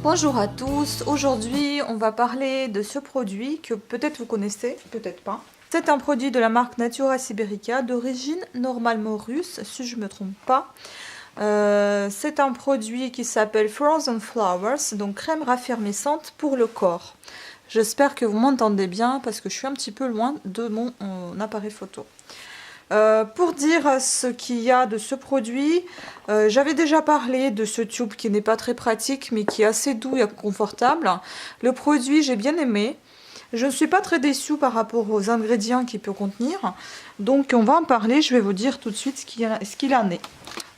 Bonjour à tous, aujourd'hui on va parler de ce produit que peut-être vous connaissez, peut-être pas. C'est un produit de la marque Natura Siberica d'origine normalement russe, si je ne me trompe pas. C'est un produit qui s'appelle Frozen Flowers, donc crème raffermissante pour le corps. J'espère que vous m'entendez bien parce que je suis un petit peu loin de mon appareil photo. Pour dire ce qu'il y a de ce produit, j'avais déjà parlé de ce tube qui n'est pas très pratique mais qui est assez doux et confortable. Le produit, j'ai bien aimé. Je ne suis pas très déçue par rapport aux ingrédients qu'il peut contenir. Donc on va en parler, je vais vous dire tout de suite ce qu'il en est.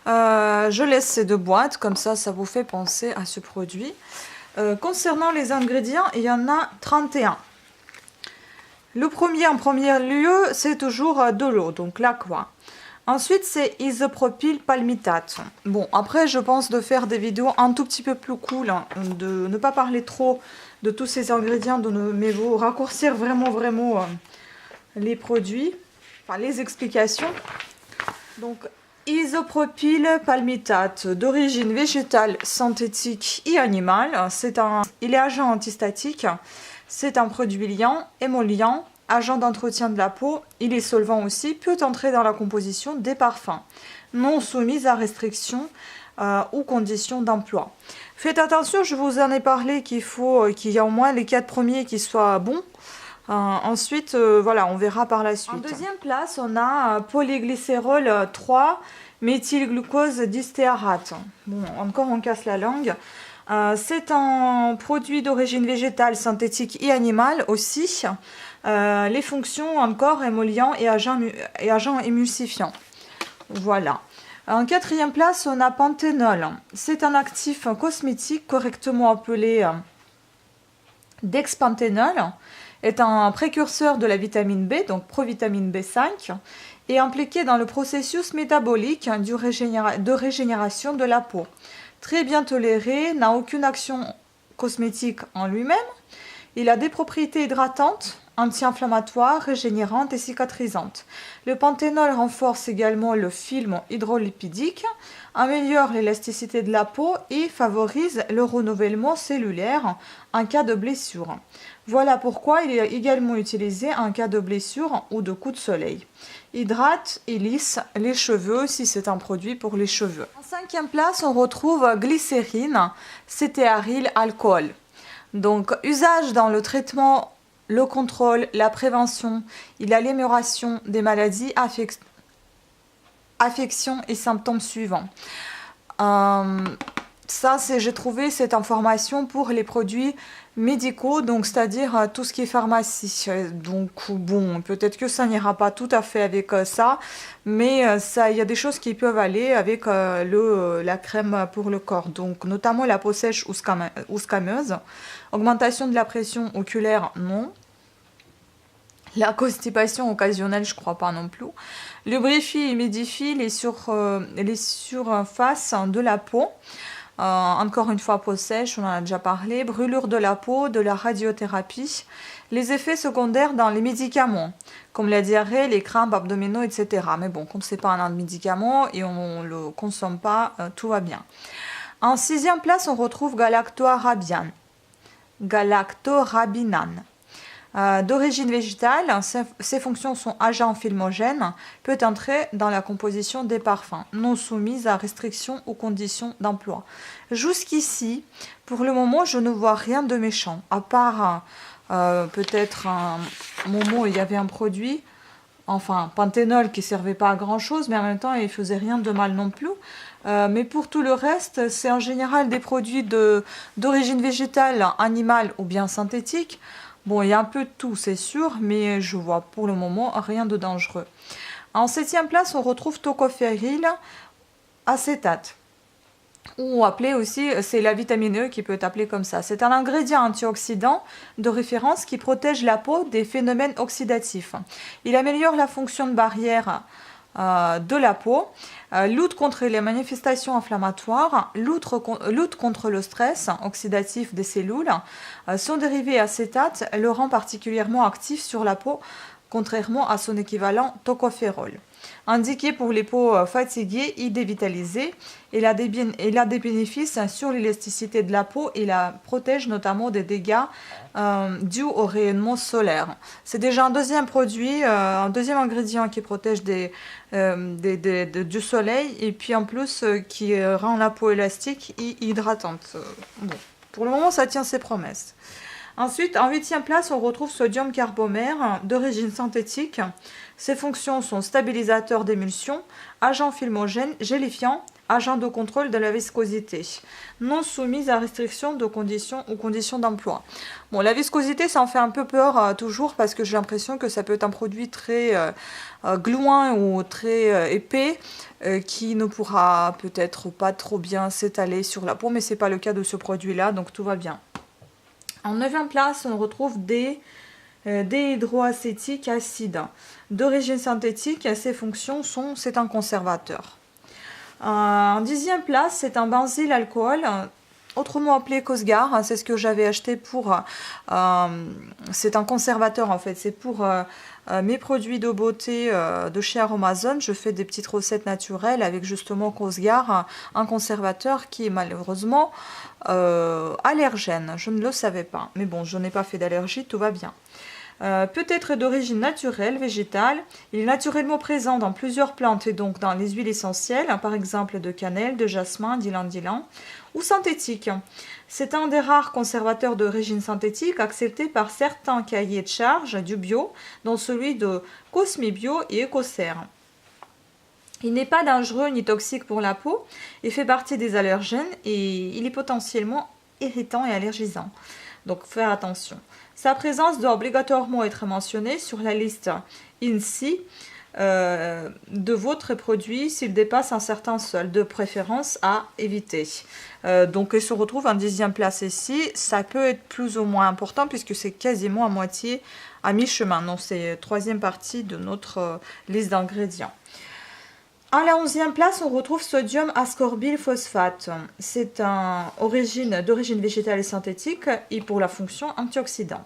Je laisse ces deux boîtes, comme ça vous fait penser à ce produit. Concernant les ingrédients, il y en a 31. Le premier, en premier lieu, c'est toujours de l'eau, donc l'aqua. Ensuite, c'est isopropyl palmitate. Bon, après, je pense de faire des vidéos un tout petit peu plus cool, hein, de ne pas parler trop de tous ces ingrédients, mais vous raccourcir vraiment les produits, enfin les explications. Donc, isopropyl palmitate, d'origine végétale, synthétique et animale. Il est agent antistatique. C'est un produit liant, émollient, agent d'entretien de la peau. Il est solvant aussi, peut entrer dans la composition des parfums, non soumis à restrictions ou conditions d'emploi. Faites attention, je vous en ai parlé qu'il y a au moins les 4 premiers qui soient bons. Ensuite, voilà, on verra par la suite. En deuxième place, on a polyglycérol 3 méthylglucose distéarate. Bon, encore on casse la langue. C'est un produit d'origine végétale, synthétique et animale aussi. Les fonctions encore émollient et agent émulsifiant. Voilà. En quatrième place, on a panthénol. C'est un actif cosmétique correctement appelé dexpanthénol. Est un précurseur de la vitamine B, donc provitamine B5, et impliqué dans le processus métabolique de régénération de la peau. Très bien toléré, n'a aucune action cosmétique en lui-même. Il a des propriétés hydratantes, anti-inflammatoires, régénérantes et cicatrisantes. Le panthénol renforce également le film hydrolipidique, améliore l'élasticité de la peau et favorise le renouvellement cellulaire en cas de blessure. Voilà pourquoi il est également utilisé en cas de blessure ou de coup de soleil. Hydrate et lisse les cheveux si c'est un produit pour les cheveux. En cinquième place, on retrouve glycérine, cétéaryl alcool. Donc, usage dans le traitement, le contrôle, la prévention et l'amélioration des maladies, affections et symptômes suivants. J'ai trouvé cette information pour les produits médicaux, donc c'est-à-dire tout ce qui est pharmacie. Donc bon, peut-être que ça n'ira pas tout à fait avec ça, mais il y a des choses qui peuvent aller avec la crème pour le corps. Donc notamment la peau sèche ou scameuse. Augmentation de la pression oculaire, non. La constipation occasionnelle, je crois pas non plus. Lubrifie et humidifie les surfaces de la peau. Encore une fois, peau sèche, on en a déjà parlé. Brûlure de la peau, de la radiothérapie. Les effets secondaires dans les médicaments, comme la diarrhée, les crampes abdominaux, etc. Mais bon, comme c'est pas un médicament et on ne le consomme pas, tout va bien. En sixième place, on retrouve galactorabinane. D'origine végétale, ses fonctions sont agent filmogène, peut entrer dans la composition des parfums, non soumise à restrictions ou conditions d'emploi. Jusqu'ici, pour le moment, je ne vois rien de méchant, à part peut-être un moment où il y avait un produit, enfin panthénol qui ne servait pas à grand chose, mais en même temps il ne faisait rien de mal non plus. Mais pour tout le reste, c'est en général des produits d'origine végétale, animale ou bien synthétique. Bon, il y a un peu de tout, c'est sûr, mais je vois pour le moment rien de dangereux. En septième place, on retrouve tocophéryl acétate, ou appelé aussi, c'est la vitamine E qui peut être appelée comme ça. C'est un ingrédient antioxydant de référence qui protège la peau des phénomènes oxydatifs. Il améliore la fonction de barrière de la peau, lutte contre les manifestations inflammatoires, lutte contre le stress oxydatif des cellules. Son dérivé acétate le rend particulièrement actif sur la peau, contrairement à son équivalent tocophérol. indiqué pour les peaux fatiguées et dévitalisées. Il a des bénéfices sur l'élasticité de la peau et la protège notamment des dégâts dus au rayonnement solaire. C'est déjà un deuxième produit, un deuxième ingrédient qui protège du soleil et puis en plus qui rend la peau élastique et hydratante. Bon, pour le moment, ça tient ses promesses. Ensuite, en 8e place, on retrouve sodium carbomère d'origine synthétique. Ses fonctions sont stabilisateur d'émulsion, agent filmogène, gélifiant, agent de contrôle de la viscosité, non soumise à restriction de conditions ou conditions d'emploi. Bon, la viscosité, ça en fait un peu peur toujours parce que j'ai l'impression que ça peut être un produit très gluant ou très épais qui ne pourra peut-être pas trop bien s'étaler sur la peau, mais ce n'est pas le cas de ce produit-là, donc tout va bien. En 9e place, on retrouve des déhydroacétique acide. D'origine synthétique, ses fonctions sont, c'est un conservateur. En 10e place, c'est un benzyl alcool, autrement appelé Cosgar, c'est ce que j'avais acheté pour... c'est un conservateur en fait, c'est pour mes produits de beauté de chez Aromazone. Je fais des petites recettes naturelles avec justement Cosgar, un conservateur qui est malheureusement allergène. Je ne le savais pas, mais bon, je n'ai pas fait d'allergie, tout va bien. Peut être d'origine naturelle, végétale. Il est naturellement présent dans plusieurs plantes et donc dans les huiles essentielles, par exemple de cannelle, de jasmin, d'ylang-ylang, ou synthétique. C'est un des rares conservateurs d'origine synthétique acceptés par certains cahiers de charges du bio, dont celui de Cosmibio et Ecocer. Il n'est pas dangereux ni toxique pour la peau, il fait partie des allergènes et il est potentiellement irritant et allergisant. Donc faire attention. Sa présence doit obligatoirement être mentionnée sur la liste INSI de votre produit s'il dépasse un certain seuil, de préférence à éviter. Donc il se retrouve en 10e place ici. Ça peut être plus ou moins important puisque c'est quasiment à moitié, à mi-chemin. Donc c'est 3e partie de notre liste d'ingrédients. À la 11e place, on retrouve sodium ascorbyl phosphate. C'est d'origine végétale et synthétique et pour la fonction antioxydant.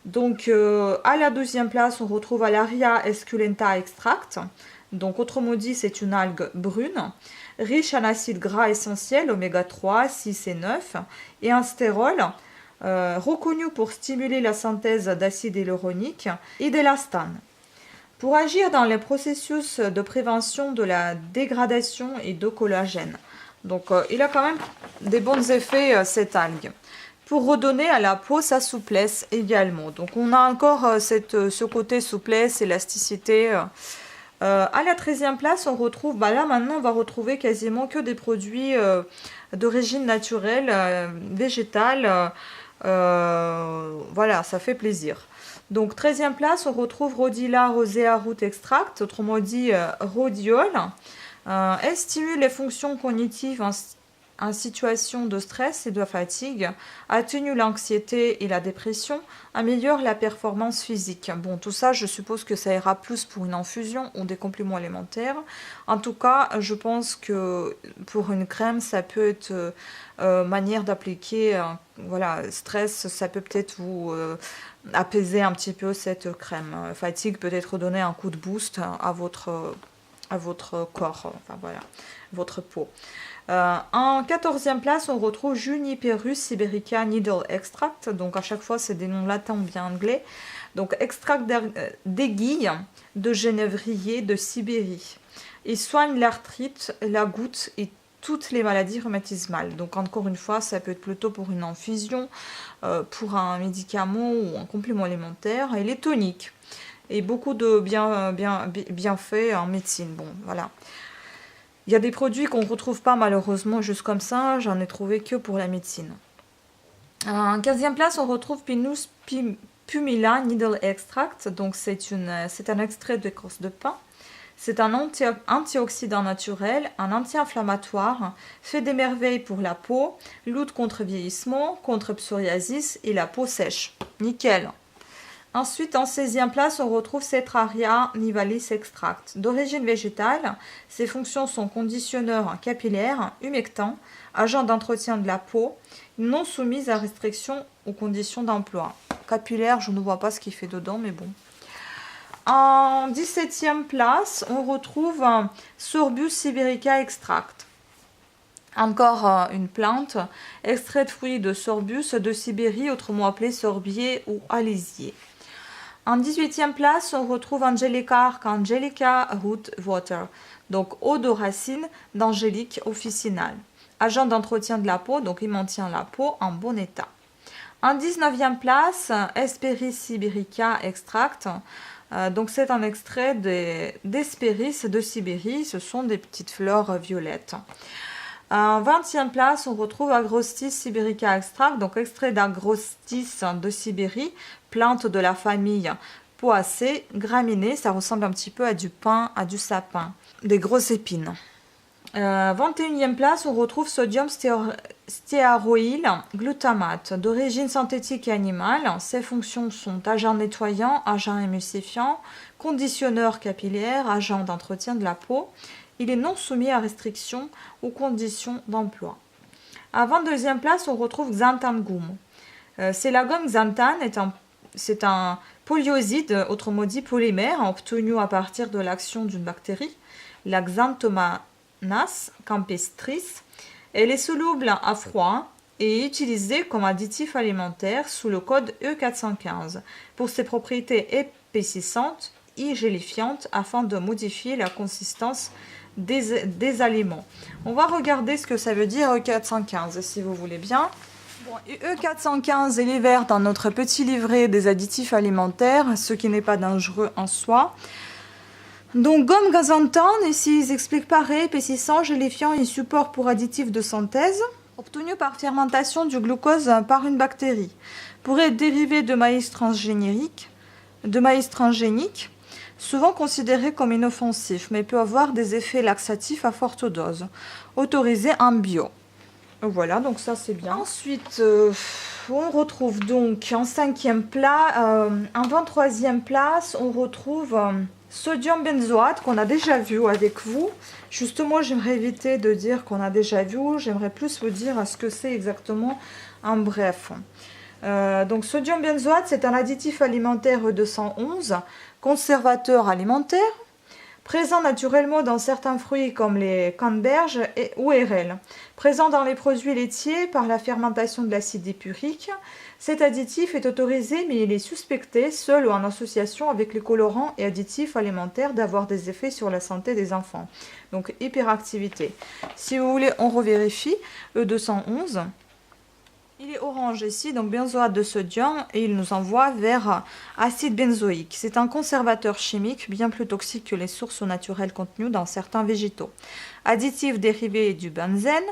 Donc à la 12e place, on retrouve Alaria esculenta extract. Donc autrement dit, c'est une algue brune, riche en acides gras essentiels, oméga 3, 6 et 9, et un stérol, reconnu pour stimuler la synthèse d'acide hyaluronique et d'élastane. Pour agir dans les processus de prévention de la dégradation et de collagène. Donc il a quand même des bons effets cette algue. Pour redonner à la peau sa souplesse également. Donc on a encore ce côté souplesse, élasticité. À la 13e place, on retrouve, là maintenant on va retrouver quasiment que des produits d'origine naturelle, végétale. Voilà, ça fait plaisir. Donc 13e place, on retrouve Rhodiola rosea root extract, autrement dit rhodiol. Elle stimule les fonctions cognitives en situation de stress et de fatigue, atténue l'anxiété et la dépression, améliore la performance physique. Bon, tout ça, je suppose que ça ira plus pour une infusion ou des compléments alimentaires. En tout cas, je pense que pour une crème, ça peut être manière d'appliquer, voilà, stress, ça peut peut-être vous apaiser un petit peu cette crème. Fatigue peut-être donner un coup de boost à votre corps, enfin voilà, votre peau. En 14e place, on retrouve Juniperus siberica needle extract. Donc à chaque fois, c'est des noms latins ou bien anglais. Donc extract d'aiguille de genévrier de Sibérie. Il soigne l'arthrite, la goutte et toutes les maladies rhumatismales. Donc encore une fois, ça peut être plutôt pour une infusion, pour un médicament ou un complément alimentaire. Il est tonique et beaucoup de bienfaits en médecine. Bon, voilà. Il y a des produits qu'on ne retrouve pas malheureusement juste comme ça, j'en ai trouvé que pour la médecine. En 15e place, on retrouve Pinus pumila needle extract, donc c'est un extrait d'écorce de pin. C'est un antioxydant naturel, un anti-inflammatoire, fait des merveilles pour la peau, lutte contre vieillissement, contre psoriasis et la peau sèche. Nickel! Ensuite, en 16e place, on retrouve Cetraria nivalis extract. D'origine végétale, ses fonctions sont conditionneur capillaire, humectant, agent d'entretien de la peau, non soumise à restriction ou conditions d'emploi. Capillaire, je ne vois pas ce qu'il fait dedans, mais bon. En 17e place, on retrouve Sorbus siberica extract. Encore une plante, extrait de fruits de Sorbus de Sibérie, autrement appelé sorbier ou alisier. En 18e place, on retrouve Angelica Archangelica Root Water, donc eau de racine d'angélique officinale. Agent d'entretien de la peau, donc il maintient la peau en bon état. En 19e place, Hesperis siberica extract. Donc c'est un extrait d'Hesperis de Sibérie, ce sont des petites fleurs violettes. En 20e place, on retrouve Agrostis siberica extract, donc extrait d'Agrostis de Sibérie, plante de la famille Poacées, graminée, ça ressemble un petit peu à du pin, à du sapin, des grosses épines. 21e place, on retrouve sodium stéaroïl glutamate, d'origine synthétique et animale. Ses fonctions sont agent nettoyant, agent émulsifiant, conditionneur capillaire, agent d'entretien de la peau. Il est non soumis à restrictions ou conditions d'emploi. À 22e place, on retrouve Xanthane-Gum. C'est la gomme xanthane, c'est un polyoside, autrement dit polymère, obtenu à partir de l'action d'une bactérie, la Xanthomas campestris. Elle est soluble à froid et utilisée comme additif alimentaire sous le code E415 pour ses propriétés épaississantes et gélifiantes afin de modifier la consistance des aliments. On va regarder ce que ça veut dire E415 si vous voulez bien. Bon, E415 est les verts dans notre petit livret des additifs alimentaires, ce qui n'est pas dangereux en soi. Donc gomme xanthane, ici ils expliquent pareil, épaississant, gélifiant et support pour additifs de synthèse, obtenu par fermentation du glucose par une bactérie. Pourrait être dérivé de maïs transgénique, souvent considéré comme inoffensif, mais peut avoir des effets laxatifs à forte dose, autorisé en bio. Voilà, donc ça c'est bien. Ensuite, on retrouve donc en 5e plat, en 23e place, on retrouve sodium benzoate qu'on a déjà vu avec vous. Justement, j'aimerais éviter de dire qu'on a déjà vu, j'aimerais plus vous dire ce que c'est exactement en bref. Donc sodium benzoate, c'est un additif alimentaire E211, conservateur alimentaire, présent naturellement dans certains fruits comme les canneberges ou RL, présent dans les produits laitiers par la fermentation de l'acide épurique. Cet additif est autorisé, mais il est suspecté, seul ou en association avec les colorants et additifs alimentaires, d'avoir des effets sur la santé des enfants. Donc hyperactivité. Si vous voulez, on revérifie. E211. Il est orange ici, donc benzoate de sodium, et il nous envoie vers acide benzoïque. C'est un conservateur chimique bien plus toxique que les sources naturelles contenues dans certains végétaux. Additif dérivé du benzène,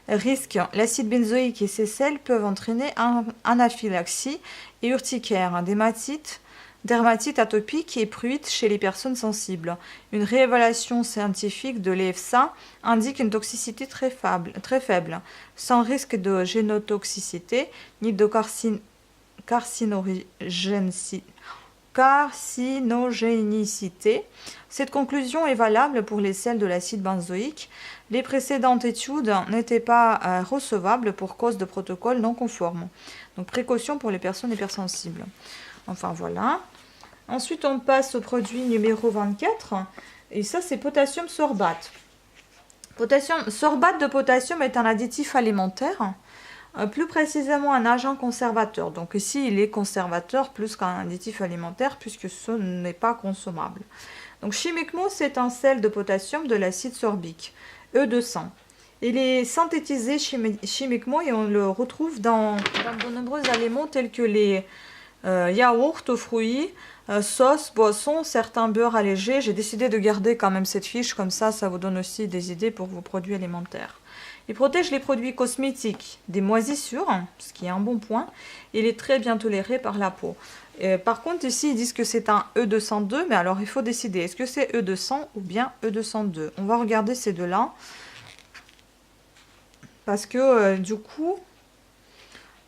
risque, l'acide benzoïque et ses sels peuvent entraîner anaphylaxie et urticaire, dermatite atopique et pruite chez les personnes sensibles. Une réévaluation scientifique de l'EFSA indique une toxicité très faible, sans risque de génotoxicité ni de carcinogénicité. Cette conclusion est valable pour les sels de l'acide benzoïque. Les précédentes études n'étaient pas recevables pour cause de protocoles non conformes. Donc précaution pour les personnes hypersensibles. Enfin voilà. Ensuite, on passe au produit numéro 24. Et ça, c'est potassium sorbate. Sorbate de potassium est un additif alimentaire, plus précisément un agent conservateur. Donc ici, il est conservateur plus qu'un additif alimentaire puisque ce n'est pas consommable. Donc chimiquement, c'est un sel de potassium de l'acide sorbique, E200. Il est synthétisé chimiquement et on le retrouve dans de nombreux aliments tels que les yaourts aux fruits, sauces, boissons, certains beurres allégés. J'ai décidé de garder quand même cette fiche, comme ça vous donne aussi des idées pour vos produits alimentaires. Il protège les produits cosmétiques des moisissures, ce qui est un bon point. Il est très bien toléré par la peau. Par contre, ici, ils disent que c'est un E202, mais alors il faut décider, est-ce que c'est E200 ou bien E202? On va regarder ces deux-là. Parce que du coup,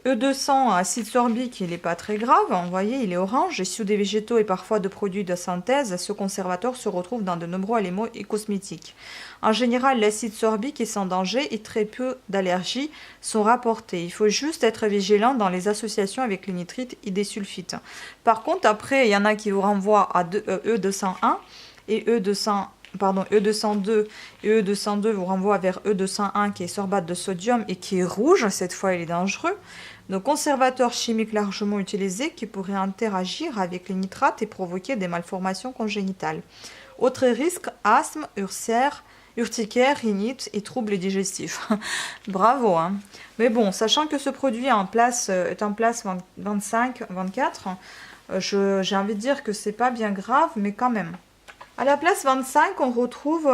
E200, acide sorbique, il n'est pas très grave. Vous voyez, il est orange. Issu des végétaux et parfois de produits de synthèse, ce conservateur se retrouve dans de nombreux aliments et cosmétiques. En général, l'acide sorbique est sans danger et très peu d'allergies sont rapportées. Il faut juste être vigilant dans les associations avec les nitrites et des sulfites. Par contre, après, il y en a qui vous renvoient à E201 et E202 et E202 vous renvoient vers E201 qui est sorbate de sodium et qui est rouge. Cette fois, il est dangereux. Donc, conservateur chimique largement utilisé qui pourrait interagir avec les nitrates et provoquer des malformations congénitales. Autres risques, asthme, urticaire, rhinite et troubles digestifs. Bravo, hein. Mais bon, sachant que ce produit est en place 25-24, j'ai envie de dire que c'est pas bien grave, mais quand même. À la place 25, on retrouve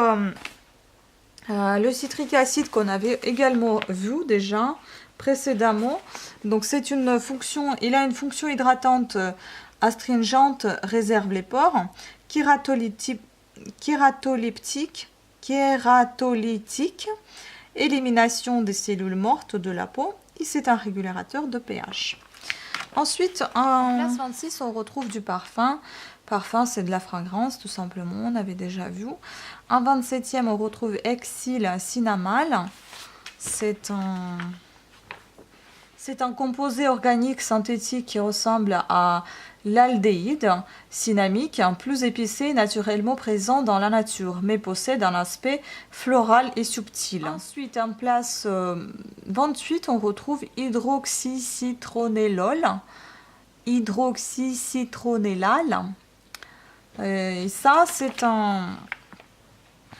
le citrique acide qu'on avait également vu déjà précédemment. Donc c'est une fonction, il a une fonction hydratante, astringente, réserve les pores, kératolytique, élimination des cellules mortes de la peau et c'est un régulateur de pH. Ensuite, en place 26, on retrouve du parfum. Parfum, c'est de la fragrance, tout simplement, on avait déjà vu. En 27e, on retrouve Exil Cinnamal. C'est un composé organique synthétique qui ressemble à l'aldéhyde cinnamique, plus épicé et naturellement présent dans la nature, mais possède un aspect floral et subtil. Ensuite, en place 28, on retrouve hydroxycitronellol. Et ça, c'est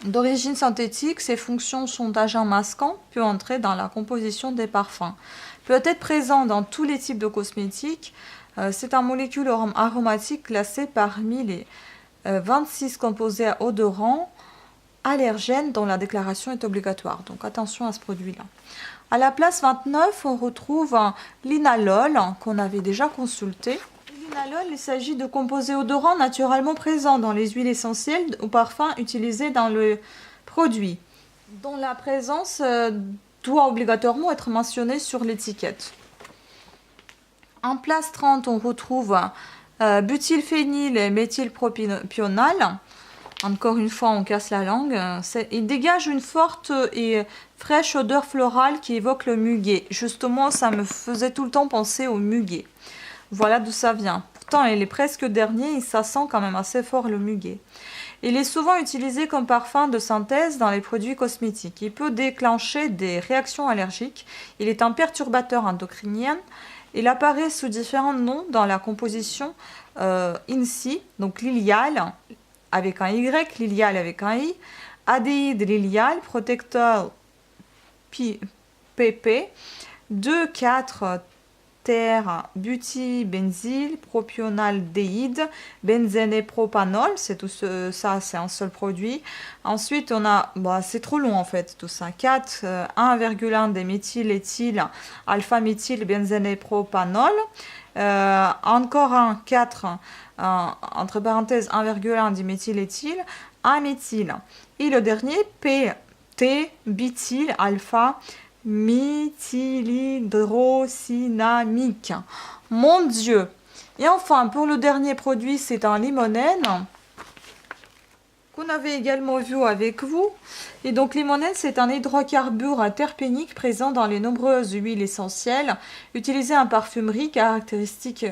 d'origine synthétique. Ses fonctions sont d'agent masquant, peut entrer dans la composition des parfums. Peut être présent dans tous les types de cosmétiques. C'est une molécule aromatique classée parmi les 26 composés à odorants allergènes dont la déclaration est obligatoire. Donc attention à ce produit-là. À la place 29, on retrouve l'inalol qu'on avait déjà consulté. L'inalol, il s'agit de composés odorants naturellement présents dans les huiles essentielles ou parfums utilisés dans le produit, dont la présence doit obligatoirement être mentionnée sur l'étiquette. En place 30, on retrouve butylphényl et méthylpropional. Encore une fois, on casse la langue. Il dégage une forte et fraîche odeur florale qui évoque le muguet. Justement, ça me faisait tout le temps penser au muguet. Voilà d'où ça vient. Pourtant, il est presque dernier et ça sent quand même assez fort le muguet. Il est souvent utilisé comme parfum de synthèse dans les produits cosmétiques. Il peut déclencher des réactions allergiques. Il est un perturbateur endocrinien. Il apparaît sous différents noms dans la composition INSI, donc lilial avec un Y, lilial avec un I, adéhyde lilial, protecteur PP, 2,4 terre butybenzyl propionaldéhyde, benzène et propanol, c'est tout ça, c'est un seul produit. Ensuite, on a, c'est trop long en fait tout ça, 4, 1,1 déméthyl-éthyl, alpha-méthyl, benzène et propanol. Encore un 4, entre parenthèses 1,1 diméthyl-éthyl, améthyl. Et le dernier, PT, bityl, alpha, méthylhydrocinamique. Mon Dieu! Et enfin, pour le dernier produit, c'est un limonène qu'on avait également vu avec vous. Et donc, limonène, c'est un hydrocarbure terpénique présent dans les nombreuses huiles essentielles, utilisé en parfumerie, caractéristique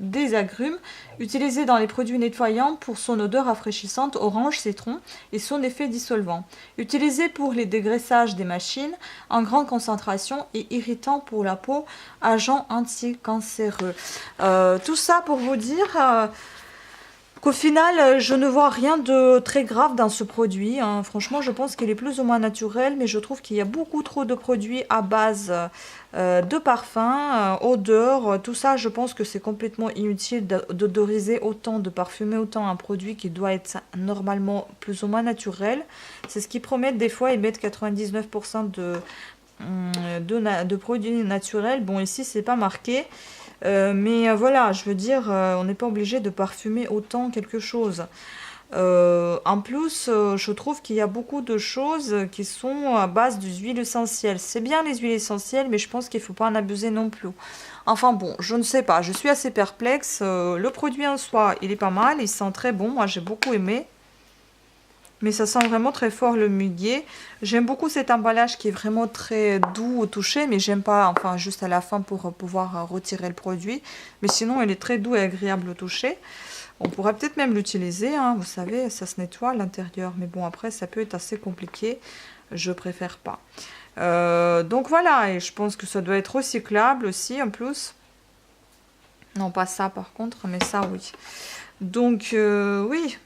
des agrumes, utilisé dans les produits nettoyants pour son odeur rafraîchissante orange-citron et son effet dissolvant, utilisé pour les dégraissages des machines en grande concentration et irritant pour la peau, agent anticancéreux. Tout ça pour vous dire qu'au final, je ne vois rien de très grave dans ce produit. Franchement, je pense qu'il est plus ou moins naturel, mais je trouve qu'il y a beaucoup trop de produits à base de parfums, odeurs, tout ça. Je pense que c'est complètement inutile d'odoriser autant, de parfumer autant un produit qui doit être normalement plus ou moins naturel. C'est ce qu'ils promettent des fois, ils mettent 99% de produits naturels. Bon, ici, c'est pas marqué. Mais voilà, je veux dire, on n'est pas obligé de parfumer autant quelque chose. En plus, je trouve qu'il y a beaucoup de choses qui sont à base d'huile essentielle. C'est bien les huiles essentielles, mais je pense qu'il ne faut pas en abuser non plus. Enfin bon, je ne sais pas, je suis assez perplexe. Le produit en soi, il est pas mal, il sent très bon, moi j'ai beaucoup aimé. Mais ça sent vraiment très fort le muguet. J'aime beaucoup cet emballage qui est vraiment très doux au toucher, mais j'aime pas, enfin juste à la fin pour pouvoir retirer le produit. Mais sinon, il est très doux et agréable au toucher. On pourrait peut-être même l'utiliser, hein, vous savez, ça se nettoie à l'intérieur. Mais bon, après, ça peut être assez compliqué. Je préfère pas. Donc voilà, et je pense que ça doit être recyclable aussi, en plus. Non, pas ça par contre, mais ça, oui. Donc, oui.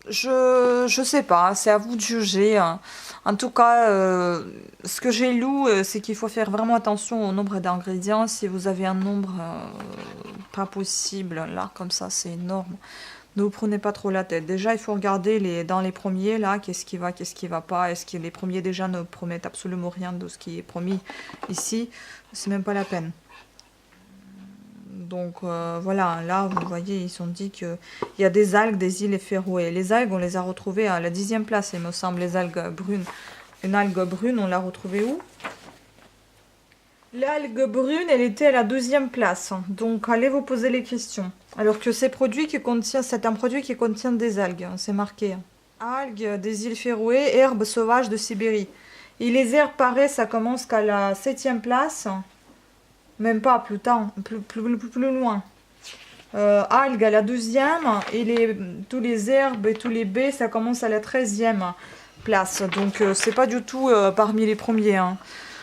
Je sais pas, c'est à vous de juger, hein. En tout cas, ce que j'ai lu, c'est qu'il faut faire vraiment attention au nombre d'ingrédients. Si vous avez un nombre pas possible, là, comme ça, c'est énorme. Ne vous prenez pas trop la tête. Déjà, il faut regarder dans les premiers, là, qu'est-ce qui va pas. Est-ce que les premiers, déjà, ne promettent absolument rien de ce qui est promis ici? C'est même pas la peine. Donc voilà, là vous voyez, ils ont dit qu'il y a des algues des îles Féroé. Les algues, on les a retrouvées à la 10e place, il me semble, les algues brunes. Une algue brune, on l'a retrouvée où? L'algue brune, elle était à la 2e place. Donc allez vous poser les questions. Alors que c'est un produit qui contient des algues, c'est marqué. Algues des îles Féroé, herbes sauvages de Sibérie. Et les herbes, pareil, ça commence qu'à la 7e place. Même pas, plus loin. Algues à la 12e et tous les herbes et tous les baies, ça commence à la 13e place. Donc c'est pas du tout parmi les premiers, hein.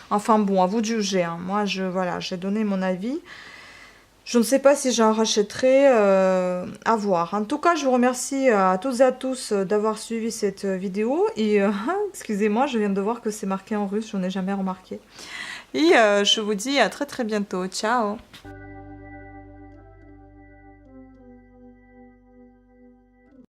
Enfin bon, à vous de juger, hein. Moi, voilà, j'ai donné mon avis. Je ne sais pas si j'en rachèterai, à voir. En tout cas, je vous remercie à toutes et à tous d'avoir suivi cette vidéo. Et excusez-moi, je viens de voir que c'est marqué en russe, je n'en ai jamais remarqué. Et je vous dis à très très bientôt. Ciao!